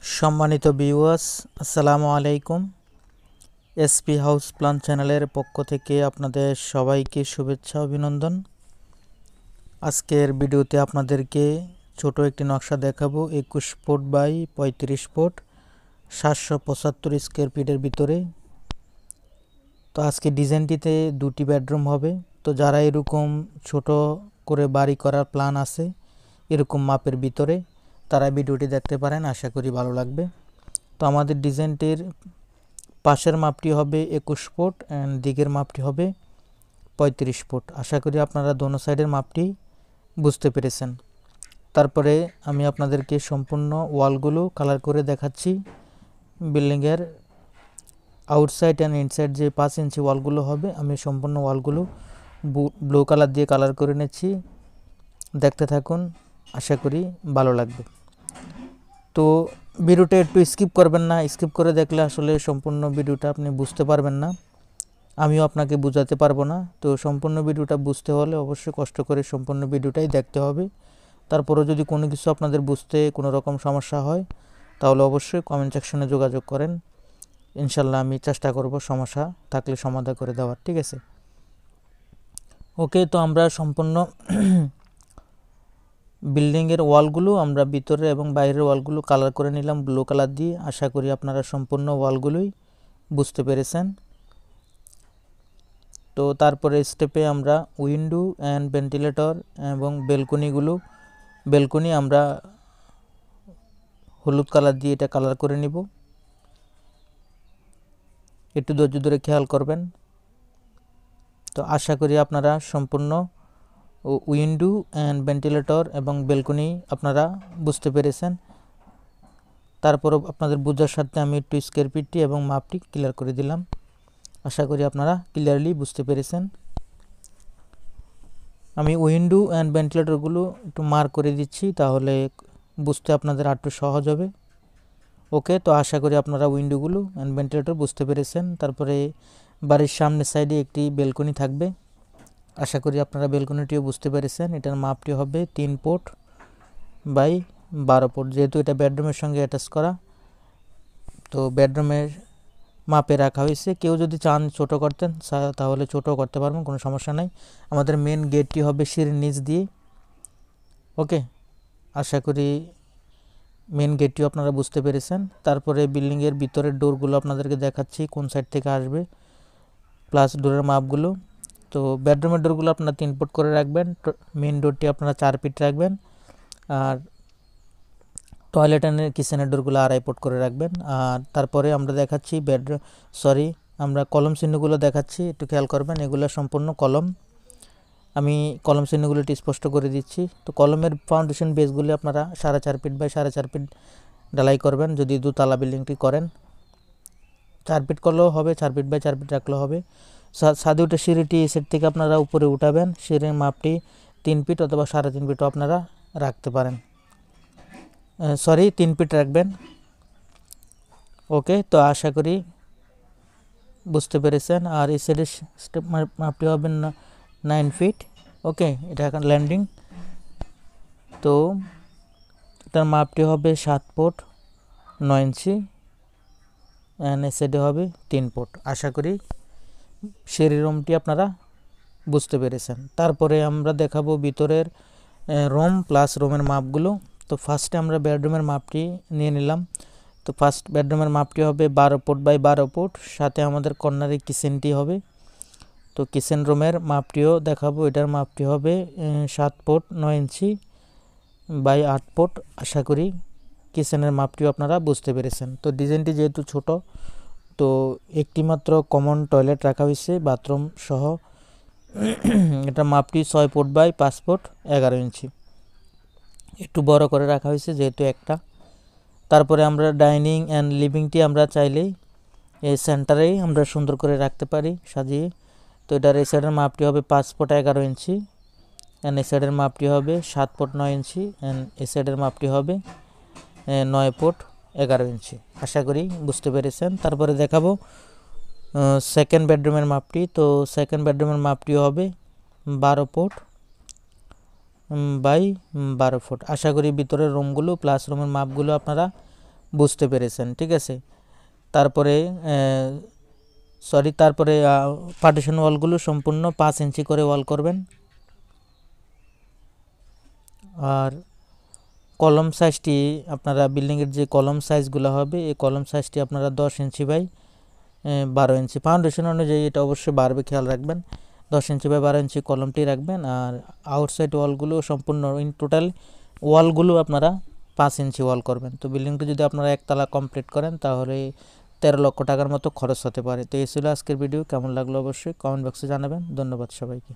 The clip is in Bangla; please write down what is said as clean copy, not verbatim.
সম্মানিত ভিউয়ার্স, আসসালামু আলাইকুম। এসপি হাউস প্ল্যান চ্যানেলের পক্ষ থেকে আপনাদের সবাইকে শুভেচ্ছা অভিনন্দন। আজকের ভিডিওতে আপনাদেরকে ছোট একটি নকশা দেখাবো 21 ফুট বাই 35 ফুট 775 স্কোয়ার ফিটের ভিতরে। তো আজকে ডিজাইনটিতে দুটি বেডরুম হবে। তো যারা এরকম ছোট করে বাড়ি করার প্ল্যান আছে এরকম মাপের ভিতরে, তারা ভিডিওটি দেখতে পারেন, আশা করি ভালো লাগবে। তো আমাদের ডিজাইনটির পাশের মাপটি হবে 21 ফুট অ্যান্ড দিকের মাপটি হবে 35 ফুট। আশা করি আপনারা দোনো সাইডের মাপটি বুঝতে পেরেছেন। তারপরে আমি আপনাদেরকে সম্পূর্ণ ওয়ালগুলো কালার করে দেখাচ্ছি। বিল্ডিংয়ের আউটসাইড অ্যান্ড ইনসাইড যে 5 ইঞ্চি ওয়ালগুলো হবে, আমি সম্পূর্ণ ওয়ালগুলো ব্লু কালার দিয়ে কালার করে নিচ্ছি। দেখতে থাকুন, আশা করি ভালো লাগবে। তো ভিডিওটা একটু স্কিপ করবেন না, স্কিপ করে দেখলে আসলে সম্পূর্ণ ভিডিওটা আপনি বুঝতে পারবেন না, আমিও আপনাকে বোঝাতে পারবো না। তো সম্পূর্ণ ভিডিওটা বুঝতে হলে অবশ্যই কষ্ট করে সম্পূর্ণ ভিডিওটাই দেখতে হবে। তারপরেও যদি কোনো কিছু আপনাদের বুঝতে কোনো রকম সমস্যা হয় তাহলে অবশ্যই কমেন্ট সেকশনে যোগাযোগ করেন। ইনশাল্লাহ আমি চেষ্টা করব সমস্যা থাকলে সমাধান করে দেওয়ার, ঠিক আছে? ওকে, তো আমরা সম্পূর্ণ বিল্ডিংয়ের ওয়ালগুলো আমরা ভিতরে এবং বাইরের ওয়ালগুলো কালার করে নিলাম ব্লু কালার দিয়ে। আশা করি আপনারা সম্পূর্ণ ওয়ালগুলোই বুঝতে পেরেছেন। তো তারপরে স্টেপে আমরা উইন্ডো অ্যান্ড ভেন্টিলেটর এবং বেলকনি আমরা হলুদ কালার দিয়ে এটা কালার করে নিব। একটু ধৈর্য ধরে খেয়াল করবেন। তো আশা করি আপনারা সম্পূর্ণ উইন্ডো অ্যান্ড ভেন্টিলেটর এবং বেলকনি আপনারা বুঝতে পেরেছেন। তারপরও আপনাদের বোঝার সাথে আমি একটু স্কোয়ার ফিটটি এবং মাপটি ক্লিয়ার করে দিলাম। আশা করি আপনারা ক্লিয়ারলি বুঝতে পেরেছেন। আমি উইন্ডো অ্যান্ড ভেন্টিলেটরগুলো একটু মার্ক করে দিচ্ছি, তাহলে বুঝতে আপনাদের একটু সহজ হবে। ওকে, তো আশা করি আপনারা উইন্ডোগুলো অ্যান্ড ভেন্টিলেটর বুঝতে পেরেছেন। তারপরে বাড়ির সামনের সাইডে একটি বেলকনি থাকবে। আশা করি আপনারা বেলকনিটিও বুঝতে পেরেছেন। এটার মাপটি হবে 3 ফুট বাই 12 ফুট, যেহেতু এটা বেডরুমের সঙ্গে অ্যাটাচ করা, তো বেডরুমের মাপে রাখা হয়েছে। কেউ যদি চান ছোট করতেন তাহলে ছোটও করতে পারবেন, কোনো সমস্যা নাই। আমাদের মেন গেটটি হবে সিঁড়ির নিচ দিয়ে। ওকে, আশা করি মেন গেটটিও আপনারা বুঝতে পেরেছেন। তারপরে বিল্ডিংয়ের ভিতরের ডোরগুলো আপনাদেরকে দেখাচ্ছি কোন সাইড থেকে আসবে, প্লাস ডোরের মাপগুলো। তো বেডরুমের ডোরগুলো আপনারা 3 ফুট করে রাখবেন, মেন ডোরটি আপনারা 4 ফিট রাখবেন, আর টয়লেট অ্যান্ড কিচেনের ডোরগুলো 2.5 ফুট করে রাখবেন। আর তারপরে আমরা দেখাচ্ছি আমরা কলম চিহ্নগুলো দেখাচ্ছি, একটু খেয়াল করবেন। এগুলো সম্পূর্ণ কলম, আমি কলম চিহ্নগুলো একটু স্পষ্ট করে দিচ্ছি। তো কলমের ফাউন্ডেশন বেসগুলি আপনারা 4.5 ফিট বাই 4.5 ফিট ঢালাই করবেন যদি দুতলা বিল্ডিংটি করেন। 4 ফিট করলেও হবে, 4 ফিট বাই 4 ফিট রাখলেও হবে। সাদে উঠে সিঁড়িটি এই সাইড থেকে আপনারা উপরে উঠাবেন। সিঁড়ির মাপটি 3 ফিট অথবা 3.5 ফিটও আপনারা রাখতে পারেন, 3 ফিট রাখবেন। ওকে, তো আশা করি বুঝতে পেরেছেন। আর এই সাইডের স্টেপ মাপটি হবে 9 ফিট। ওকে, এটা এখন ল্যান্ডিং, তো এটার মাপটি হবে 7 ফুট 9 ইঞ্চি, অ্যান্ড এই সাইডে হবে 3 ফুট। আশা করি সিঁড়ির রুমটি আপনারা বুঝতে পেরেছেন। তারপরে আমরা দেখাবো ভিতরের রুম প্লাস রুমের মাপগুলো। তো ফার্স্টে আমরা বেডরুমের মাপটি নিয়ে নিলাম। তো ফার্স্ট বেডরুমের মাপটি হবে 12 ফুট বাই 12 ফুট, সাথে আমাদের কর্নারে কিচেনটি হবে। তো কিচেন রুমের মাপটিও দেখাবো। এটার মাপটি হবে 7 ফুট 9 ইঞ্চি বাই 8 ফুট। আশা করি কিচেনের মাপটিও আপনারা বুঝতে পেরেছেন। তো ডিজাইনটি যেহেতু ছোট, তো একটি মাত্র কমন টয়লেট রাখা হয়েছে বাথরুম সহ। এটা মাপটি 6 ফুট বাই 5 ফুট 11 ইঞ্চি, একটু বড় করে রাখা হয়েছে যেহেতু একটা। তারপরে আমরা ডাইনিং অ্যান্ড লিভিংটি আমরা চাইলেই এই সেন্টারেই আমরা সুন্দর করে রাখতে পারি সাজিয়ে। তো এটার এই সাইডের মাপটি হবে 5 ফুট 11 ইঞ্চি, অ্যান্ড এই সাইডের মাপটি হবে 7 ফুট 9 ইঞ্চি, অ্যান্ড এই সাইডের মাপটি হবে 9 ফুট 11 ইঞ্চি। আশা করি বুঝতে পেরেছেন। তারপরে দেখাবো সেকেন্ড বেডরুমের মাপটি। তো সেকেন্ড বেডরুমের মাপটি হবে 12 ফুট বাই 12 ফুট। আশা করি ভিতরের রুমগুলো প্লাস রুমের মাপগুলো আপনারা বুঝতে পেরেছেন, ঠিক আছে। তারপরে তারপরে পার্টিশন ওয়ালগুলো সম্পূর্ণ 5 ইঞ্চি করে ওয়াল করবেন। আর কলম সাইজটি আপনারা বিল্ডিংয়ের যে কলম সাইজগুলো হবে এই কলম সাইজটি আপনারা 10 ইঞ্চি বাই 12 ইঞ্চি, ফাউন্ডেশন অনুযায়ী এটা অবশ্যই বাড়বে, খেয়াল রাখবেন। 10 ইঞ্চি বাই 12 ইঞ্চি কলমটি রাখবেন। আর আউটসাইড ওয়ালগুলো সম্পূর্ণ টোটাল ওয়ালগুলো আপনারা 5 ইঞ্চি ওয়াল করবেন। তো বিল্ডিংটি যদি আপনারা একতলা কমপ্লিট করেন তাহলে 13 লক্ষ টাকার মতো খরচ হতে পারে। তো এই ছিল আজকের ভিডিও। কেমন লাগলো অবশ্যই কমেন্ট বক্সে জানাবেন। ধন্যবাদ সবাইকে।